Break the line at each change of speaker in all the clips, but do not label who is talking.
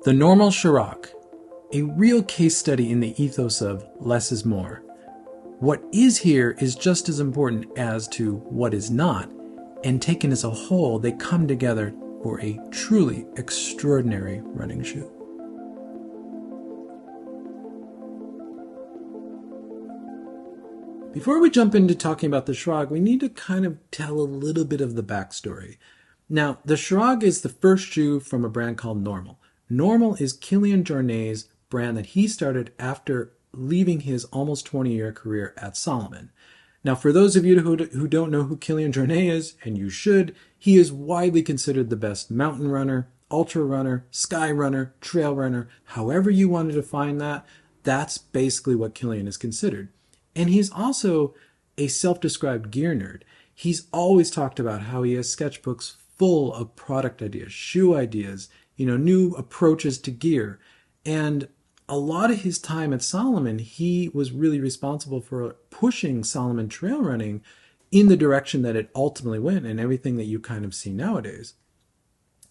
The Nnormal Kjerag, a real case study in the ethos of less is more. What is here is just as important as to what is not, and taken as a whole, they come together for a truly extraordinary running shoe. Before we jump into talking about the Kjerag, we need to kind of tell a little bit of the backstory. Now, the Kjerag is the first shoe from a brand called Nnormal. Nnormal is Kilian Jornet's brand that he started after leaving his almost 20-year career at Salomon. Now, for those of you who don't know who Kilian Jornet is, and you should, he is widely considered the best mountain runner, ultra runner, sky runner, trail runner. However you want to define that, that's basically what Kilian is considered. And he's also a self-described gear nerd. He's always talked about how he has sketchbooks full of product ideas, shoe ideas, new approaches to gear. And a lot of his time at Salomon, he was really responsible for pushing Salomon trail running in the direction that it ultimately went and everything that you kind of see nowadays.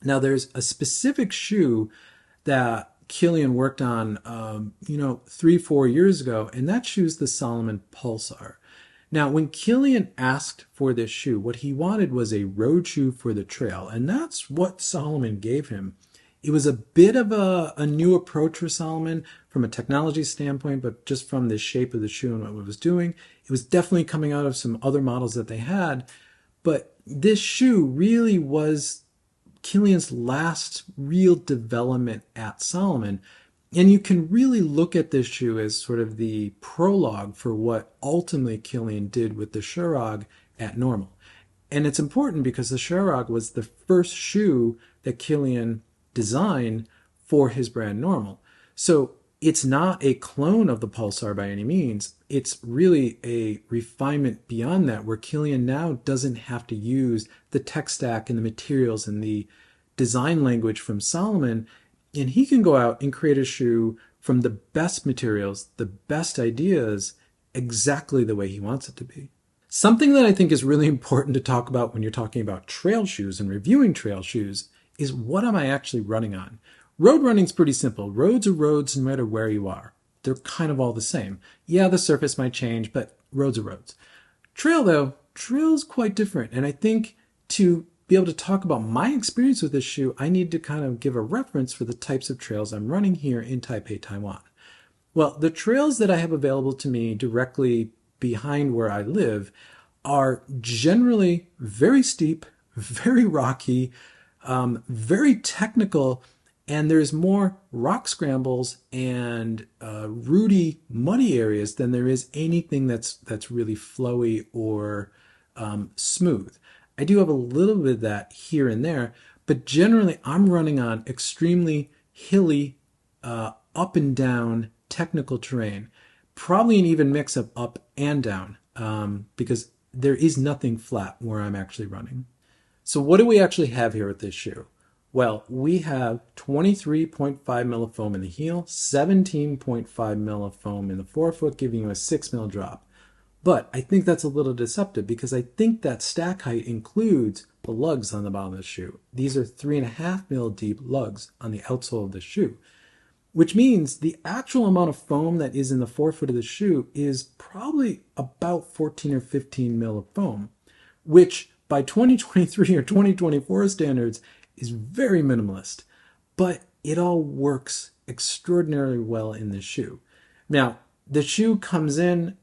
Now, there's a specific shoe that Kilian worked on, 3-4 years ago, and that shoe's the Salomon Pulsar. Now, when Kilian asked for this shoe, what he wanted was a road shoe for the trail, and that's what Salomon gave him. It was a bit of a new approach for Salomon from a technology standpoint, but just from the shape of the shoe and what it was doing. It was definitely coming out of some other models that they had, but this shoe really was Kilian's last real development at Salomon. And you can really look at this shoe as sort of the prologue for what ultimately Kilian did with the Kjerag at Nnormal. And it's important because the Kjerag was the first shoe that Kilian designed for his brand Nnormal. So it's not a clone of the Pulsar by any means. It's really a refinement beyond that, where Kilian now doesn't have to use the tech stack and the materials and the design language from Salomon, and he can go out and create a shoe from the best materials, the best ideas, exactly the way he wants it to be. Something that I think is really important to talk about when you're talking about trail shoes and reviewing trail shoes is, what am I actually running on? Road running's pretty simple. Roads are roads no matter where you are. They're kind of all the same. Yeah, the surface might change, but roads are roads. Trail, though, trail is quite different. And I think to be able to talk about my experience with this shoe, I need to kind of give a reference for the types of trails I'm running here in Taipei, Taiwan. Well, the trails that I have available to me directly behind where I live are generally very steep, very rocky, very technical, and there's more rock scrambles and rooty, muddy areas than there is anything that's really flowy or smooth. I do have a little bit of that here and there, but generally I'm running on extremely hilly, up and down technical terrain, probably an even mix of up and down, because there is nothing flat where I'm actually running. So what do we actually have here with this shoe? Well, we have 23.5 mil of foam in the heel, 17.5 mil of foam in the forefoot, giving you a 6 mil drop. But I think that's a little deceptive because I think that stack height includes the lugs on the bottom of the shoe. These are 3.5 mil deep lugs on the outsole of the shoe, which means the actual amount of foam that is in the forefoot of the shoe is probably about 14 or 15 mil of foam, which by 2023 or 2024 standards is very minimalist, but it all works extraordinarily well in this shoe. Now, the shoe comes in,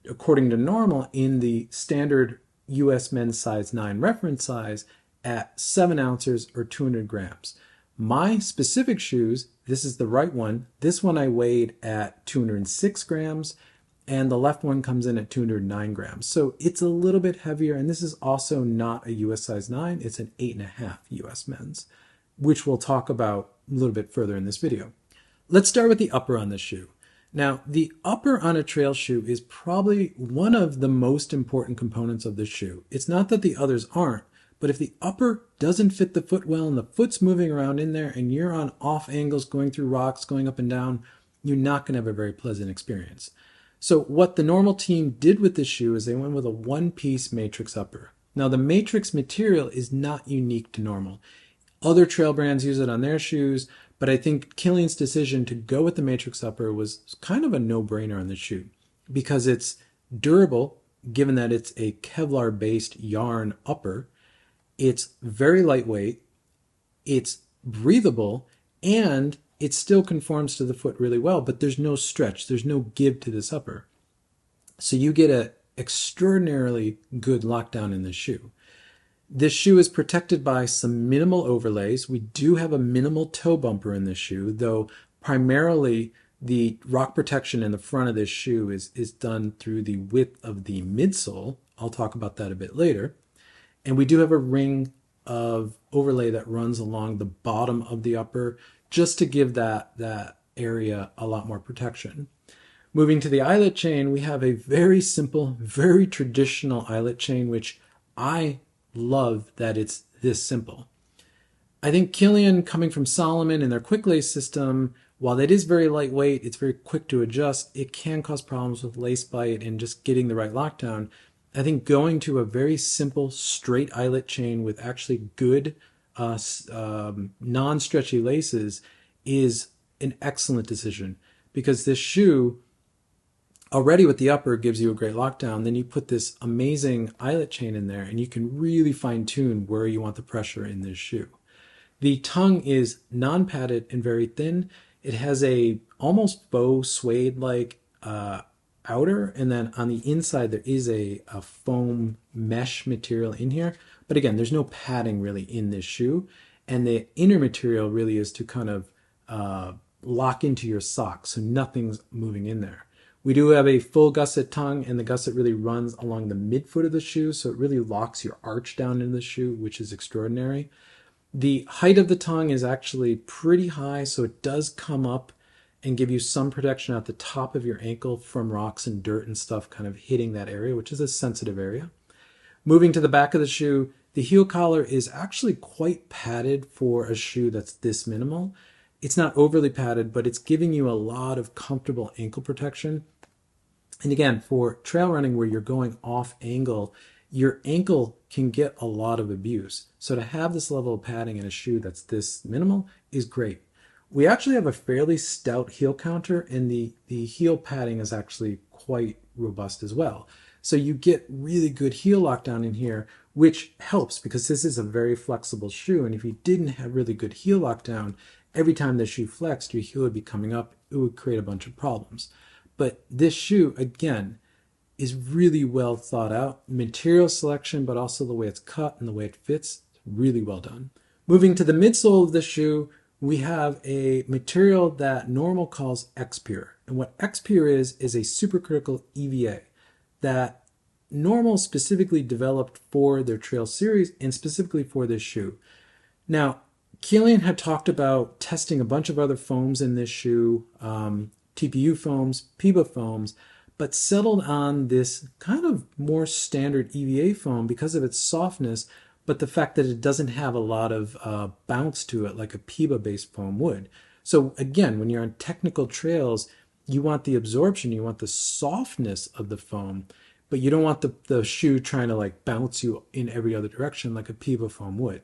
according to Nnormal, in the standard US men's size 9 reference size at 7 ounces or 200 grams. My specific shoes, this is the right one. This one I weighed at 206 grams, and the left one comes in at 209 grams. So it's a little bit heavier, and this is also not a US size 9. It's an 8.5 US men's, which we'll talk about a little bit further in this video. Let's start with the upper on this shoe. Now, the upper on a trail shoe is probably one of the most important components of the shoe. It's not that the others aren't, but if the upper doesn't fit the foot well and the foot's moving around in there and you're on off angles, going through rocks, going up and down, you're not going to have a very pleasant experience. So what the Nnormal team did with this shoe is they went with a one-piece matrix upper. Now, the matrix material is not unique to Nnormal. Other trail brands use it on their shoes, But I think Kilian's decision to go with the matrix upper was kind of a no-brainer on the shoe because it's durable, given that it's a Kevlar-based yarn upper. It's very lightweight, it's breathable, and it still conforms to the foot really well, but there's no stretch, there's no give to this upper. So you get an extraordinarily good lockdown in this shoe. This shoe is protected by some minimal overlays. We do have a minimal toe bumper in this shoe, though primarily the rock protection in the front of this shoe is done through the width of the midsole. I'll talk about that a bit later. And we do have a ring of overlay that runs along the bottom of the upper just to give that area a lot more protection. Moving to the eyelet chain, we have a very simple, very traditional eyelet chain, which I love that it's this simple. I think Kilian, coming from Salomon and their quick lace system, while it is very lightweight, it's very quick to adjust, it can cause problems with lace bite and just getting the right lockdown. I think going to a very simple straight eyelet chain with actually good non-stretchy laces is an excellent decision, because this shoe already with the upper gives you a great lockdown. Then you put this amazing eyelet chain in there and you can really fine tune where you want the pressure in this shoe. The tongue is non-padded and very thin. It has a almost faux suede like outer, and then on the inside there is a foam mesh material in here. But again, there's no padding really in this shoe, and the inner material really is to kind of lock into your socks, so nothing's moving in there. We do have a full gusset tongue, and the gusset really runs along the midfoot of the shoe, so it really locks your arch down in the shoe, which is extraordinary. The height of the tongue is actually pretty high, so it does come up and give you some protection at the top of your ankle from rocks and dirt and stuff kind of hitting that area, which is a sensitive area. Moving to the back of the shoe, the heel collar is actually quite padded for a shoe that's this minimal. It's not overly padded, but it's giving you a lot of comfortable ankle protection. And again, for trail running where you're going off angle, your ankle can get a lot of abuse. So to have this level of padding in a shoe that's this minimal is great. We actually have a fairly stout heel counter, and the heel padding is actually quite robust as well. So you get really good heel lockdown in here, which helps because this is a very flexible shoe. And if you didn't have really good heel lockdown, every time the shoe flexed, your heel would be coming up. It would create a bunch of problems. But this shoe, again, is really well thought out. Material selection, but also the way it's cut and the way it fits, really well done. Moving to the midsole of the shoe, we have a material that Nnormal calls X-Pure. And what X-Pure is a supercritical EVA that Nnormal specifically developed for their trail series and specifically for this shoe. Now, Kilian had talked about testing a bunch of other foams in this shoe, TPU foams, PIBA foams, but settled on this kind of more standard EVA foam because of its softness, but the fact that it doesn't have a lot of bounce to it like a PIBA-based foam would. So again, when you're on technical trails, you want the absorption, you want the softness of the foam, but you don't want the shoe trying to like bounce you in every other direction like a PIBA foam would.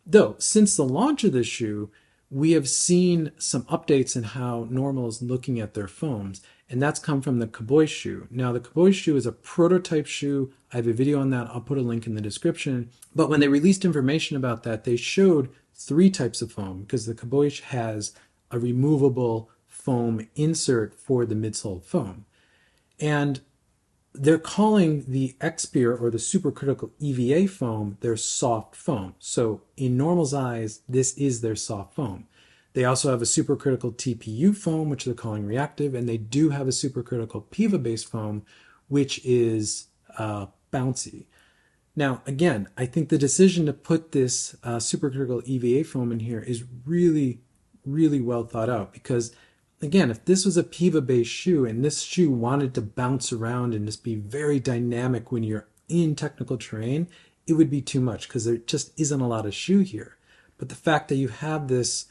Though, since the launch of this shoe, we have seen some updates in how Nnormal is looking at their foams, and that's come from the Cowboy shoe. Now, the Cowboy shoe is a prototype shoe. I have a video on that. I'll put a link in the description. But when they released information about that, they showed 3 types of foam because the Cowboy has a removable foam insert for the midsole foam. And they're calling the X-Pure or the supercritical EVA foam their soft foam. So in Nnormal's eyes, this is their soft foam. They also have a supercritical TPU foam, which they're calling reactive, and they do have a supercritical PIVA-based foam, which is bouncy. Now, again, I think the decision to put this supercritical EVA foam in here is really, really well thought out because, again, if this was a PIVA-based shoe and this shoe wanted to bounce around and just be very dynamic when you're in technical terrain, it would be too much because there just isn't a lot of shoe here. But the fact that you have this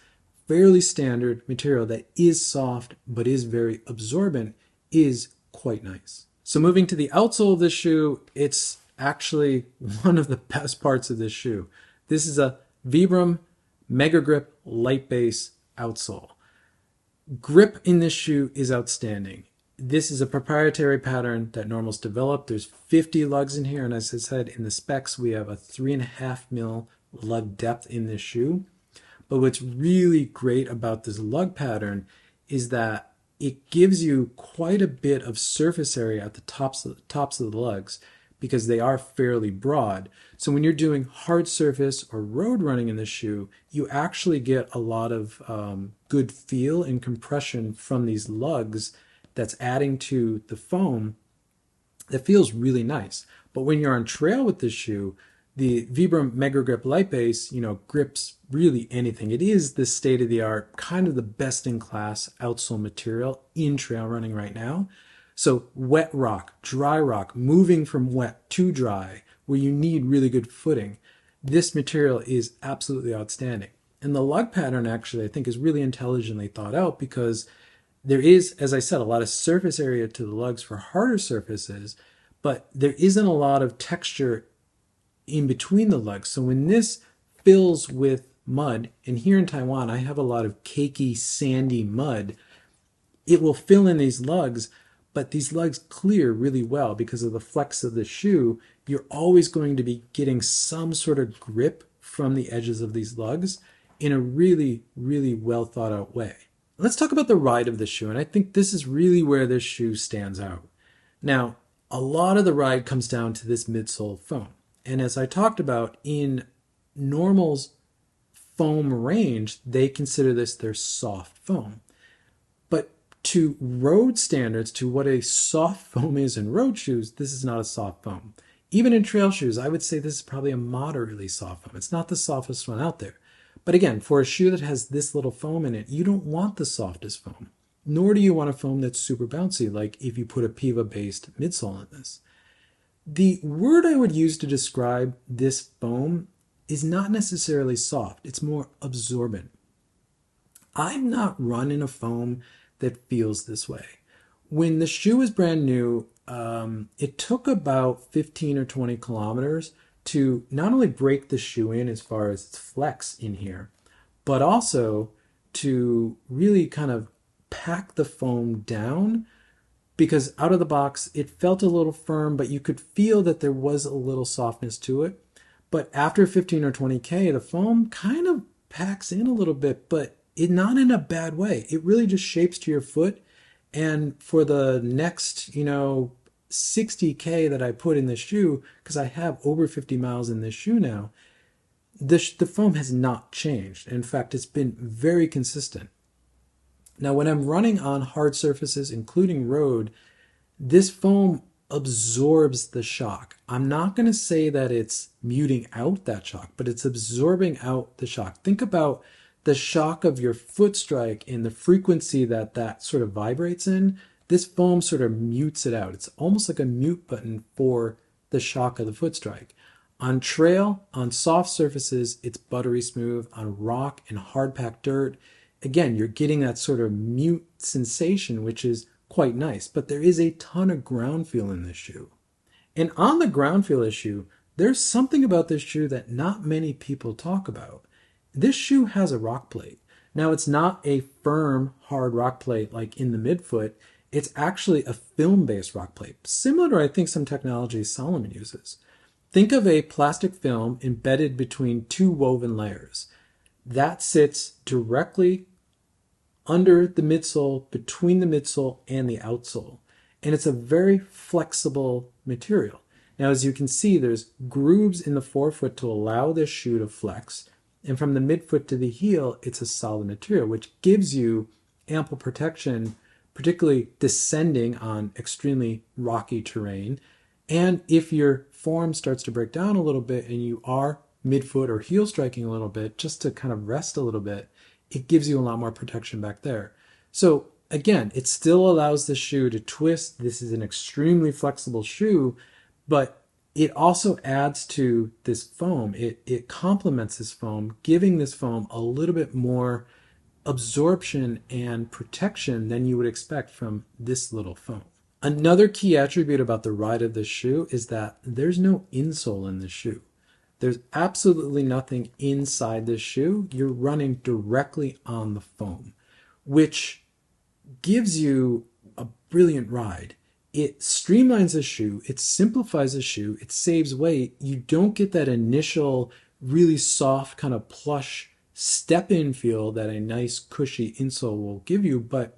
fairly standard material that is soft but is very absorbent is quite nice. So moving to the outsole of this shoe, it's actually one of the best parts of this shoe. This is a Vibram Mega Grip Light Base outsole. Grip in this shoe is outstanding. This is a proprietary pattern that Normal's developed. There's 50 lugs in here, and as I said, in the specs, we have a 3.5 mil lug depth in this shoe. But what's really great about this lug pattern is that it gives you quite a bit of surface area at the tops of the lugs because they are fairly broad. So when you're doing hard surface or road running in the shoe, you actually get a lot of good feel and compression from these lugs that's adding to the foam that feels really nice. But when you're on trail with this shoe, the Vibram Mega Grip Light Base, grips really anything. It is the state-of-the-art, kind of the best-in-class outsole material in trail running right now. So wet rock, dry rock, moving from wet to dry, where you need really good footing, this material is absolutely outstanding. And the lug pattern actually, I think, is really intelligently thought out because there is, as I said, a lot of surface area to the lugs for harder surfaces, but there isn't a lot of texture in between the lugs. So when this fills with mud, and here in Taiwan I have a lot of cakey, sandy mud, it will fill in these lugs, but these lugs clear really well because of the flex of the shoe. You're always going to be getting some sort of grip from the edges of these lugs in a really, really well thought out way. Let's talk about the ride of the shoe, and I think this is really where this shoe stands out. Now, a lot of the ride comes down to this midsole foam. And as I talked about, in Normal's foam range, they consider this their soft foam. But to road standards, to what a soft foam is in road shoes, this is not a soft foam. Even in trail shoes, I would say this is probably a moderately soft foam. It's not the softest one out there. But again, for a shoe that has this little foam in it, you don't want the softest foam. Nor do you want a foam that's super bouncy, like if you put a PIVA-based midsole in this. The word I would use to describe this foam is not necessarily soft. It's more absorbent. I've not run in a foam that feels this way. When the shoe was brand new, it took about 15 or 20 kilometers to not only break the shoe in as far as its flex in here, but also to really kind of pack the foam down, because out of the box it felt a little firm, but you could feel that there was a little softness to it. But after 15 or 20K, the foam kind of packs in a little bit, but not in a bad way. It really just shapes to your foot. And for the next, 60K that I put in the shoe, because I have over 50 miles in this shoe now, the foam has not changed. In fact, it's been very consistent. Now, when I'm running on hard surfaces, including road, this foam absorbs the shock. I'm not going to say that it's muting out that shock, but it's absorbing out the shock. Think about the shock of your foot strike and the frequency that sort of vibrates in. This foam sort of mutes it out. It's almost like a mute button for the shock of the foot strike. On trail, on soft surfaces, it's buttery smooth. On rock and hard packed dirt, again, you're getting that sort of mute sensation, which is quite nice, but there is a ton of ground feel in this shoe. And on the ground feel issue, there's something about this shoe that not many people talk about. This shoe has a rock plate. Now, it's not a firm, hard rock plate like in the midfoot. It's actually a film-based rock plate, similar to, I think, some technologies Salomon uses. Think of a plastic film embedded between two woven layers. That sits directly under the midsole, between the midsole and the outsole. And it's a very flexible material. Now, as you can see, there's grooves in the forefoot to allow this shoe to flex. And from the midfoot to the heel, it's a solid material, which gives you ample protection, particularly descending on extremely rocky terrain. And if your form starts to break down a little bit and you are midfoot or heel striking a little bit, just to kind of rest a little bit, it gives you a lot more protection back there. So again, it still allows the shoe to twist. This is an extremely flexible shoe, but it also adds to this foam. It complements this foam, giving this foam a little bit more absorption and protection than you would expect from this little foam. Another key attribute about the ride of this shoe is that there's no insole in this shoe. There's absolutely nothing inside this shoe. You're running directly on the foam, which gives you a brilliant ride. It streamlines the shoe, it simplifies the shoe, it saves weight. You don't get that initial really soft kind of plush step-in feel that a nice cushy insole will give you, but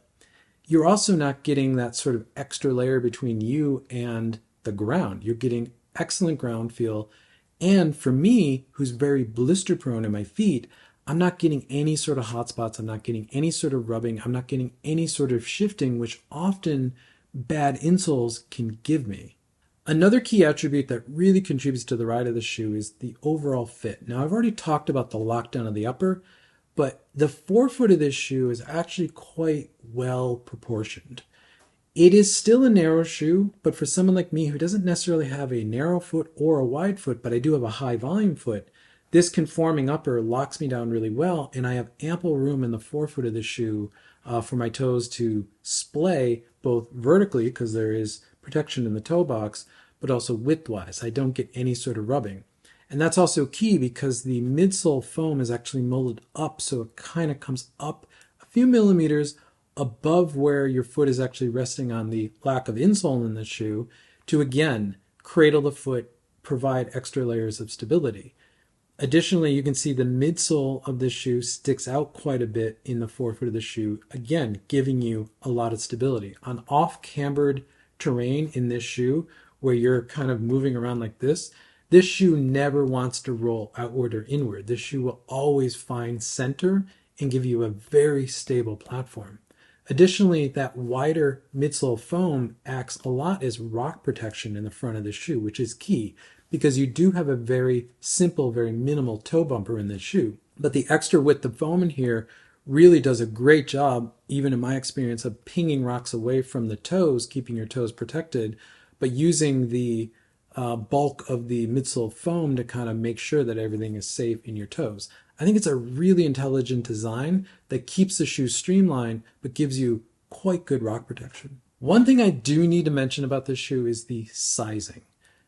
you're also not getting that sort of extra layer between you and the ground. You're getting excellent ground feel. And for me, who's very blister prone in my feet, I'm not getting any sort of hot spots. I'm not getting any sort of rubbing. I'm not getting any sort of shifting, which often bad insoles can give me. Another key attribute that really contributes to the ride of the shoe is the overall fit. Now, I've already talked about the lockdown of the upper, but the forefoot of this shoe is actually quite well proportioned. It is still a narrow shoe, but for someone like me who doesn't necessarily have a narrow foot or a wide foot, but I do have a high volume foot, this conforming upper locks me down really well, and I have ample room in the forefoot of the shoe for my toes to splay both vertically, because there is protection in the toe box, but also widthwise. I don't get any sort of rubbing. And that's also key because the midsole foam is actually molded up, so it kind of comes up a few millimeters above where your foot is actually resting on the lack of insole in the shoe to, again, cradle the foot, provide extra layers of stability. Additionally, you can see the midsole of this shoe sticks out quite a bit in the forefoot of the shoe, again, giving you a lot of stability. On off-cambered terrain in this shoe, where you're kind of moving around like this shoe never wants to roll outward or inward. This shoe will always find center and give you a very stable platform. Additionally, that wider midsole foam acts a lot as rock protection in the front of the shoe, which is key because you do have a very simple, very minimal toe bumper in this shoe. But the extra width of foam in here really does a great job, even in my experience, of pinging rocks away from the toes, keeping your toes protected, but using the bulk of the midsole foam to kind of make sure that everything is safe in your toes. I think it's a really intelligent design that keeps the shoe streamlined but gives you quite good rock protection. One thing I do need to mention about this shoe is the sizing.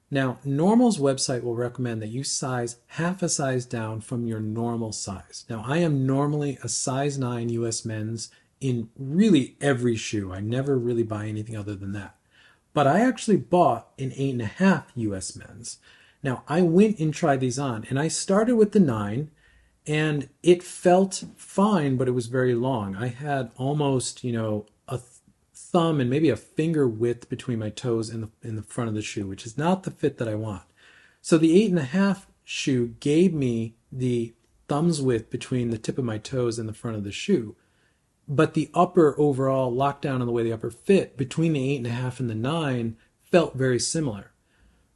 Now, Nnormal's website will recommend that you size half a size down from your normal size. Now, I am normally a size 9 US men's in really every shoe. I never really buy anything other than that. But I actually bought an 8.5 US men's. Now, I went and tried these on, and I started with the 9, and it felt fine, but it was very long. I had almost, a thumb and maybe a finger width between my toes in the front of the shoe, which is not the fit that I want. So the 8.5 shoe gave me the thumb's width between the tip of my toes and the front of the shoe. But the upper overall lockdown on the way the upper fit between the 8.5 and the 9 felt very similar.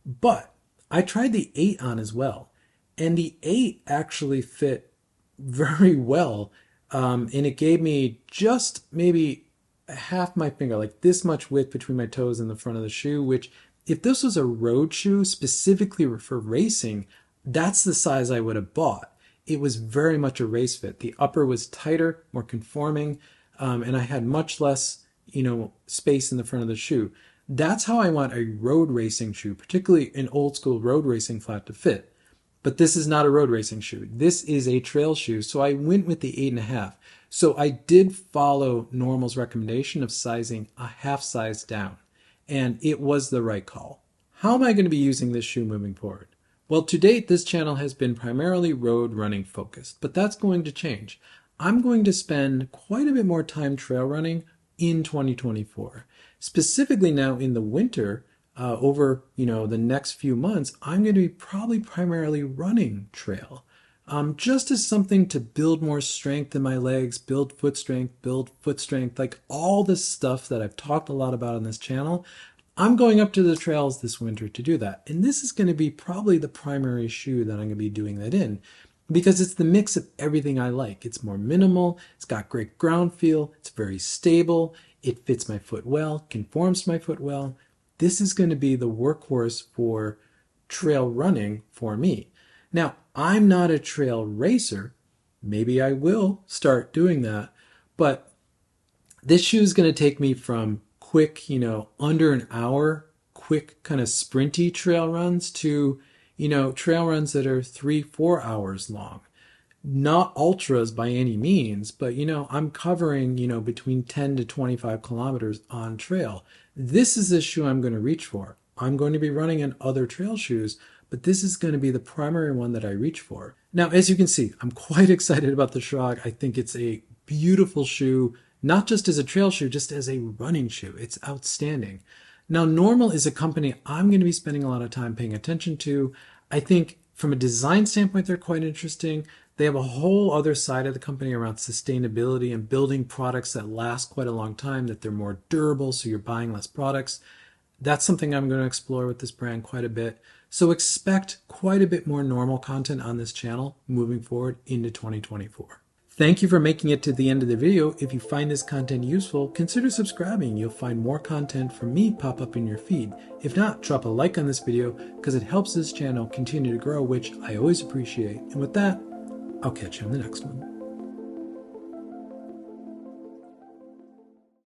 But I tried the 8 on as well, and the 8 actually fit very well, and it gave me just maybe half my finger, like this much width between my toes and the front of the shoe, which if this was a road shoe specifically for racing, that's the size I would have bought. It was very much a race fit. The upper was tighter, more conforming, and I had much less, space in the front of the shoe. That's how I want a road racing shoe, particularly an old school road racing flat to fit. But this is not a road racing shoe. This is a trail shoe, so I went with the 8.5. So I did follow Nnormal's recommendation of sizing a half size down, and it was the right call. How am I going to be using this shoe moving forward? Well, to date, this channel has been primarily road running focused, but that's going to change. I'm going to spend quite a bit more time trail running in 2024. Specifically now in the winter, over the next few months, I'm going to be probably primarily running trail. Just as something to build more strength in my legs, build foot strength, like all this stuff that I've talked a lot about on this channel. I'm going up to the trails this winter to do that. And this is going to be probably the primary shoe that I'm going to be doing that in because it's the mix of everything I like. It's more minimal, it's got great ground feel, it's very stable, it fits my foot well, conforms to my foot well. This is going to be the workhorse for trail running for me. Now, I'm not a trail racer. Maybe I will start doing that. But this shoe is going to take me from quick, under an hour, quick kind of sprinty trail runs to, trail runs that are 3-4 hours long. Not ultras by any means, but I'm covering, between 10 to 25 kilometers on trail. This is the shoe I'm going to reach for. I'm going to be running in other trail shoes, but this is going to be the primary one that I reach for. Now, as you can see, I'm quite excited about the Kjerag. I think it's a beautiful shoe, not just as a trail shoe, just as a running shoe. It's outstanding. Now, Nnormal is a company I'm going to be spending a lot of time paying attention to. I think from a design standpoint, they're quite interesting. They have a whole other side of the company around sustainability and building products that last quite a long time, that they're more durable, so you're buying less products. That's something I'm going to explore with this brand quite a bit. So expect quite a bit more Nnormal content on this channel moving forward into 2024. Thank you for making it to the end of the video. If you find this content useful, consider subscribing. You'll find more content from me pop up in your feed. If not, drop a like on this video because it helps this channel continue to grow, which I always appreciate. And with that, I'll catch you in the next one.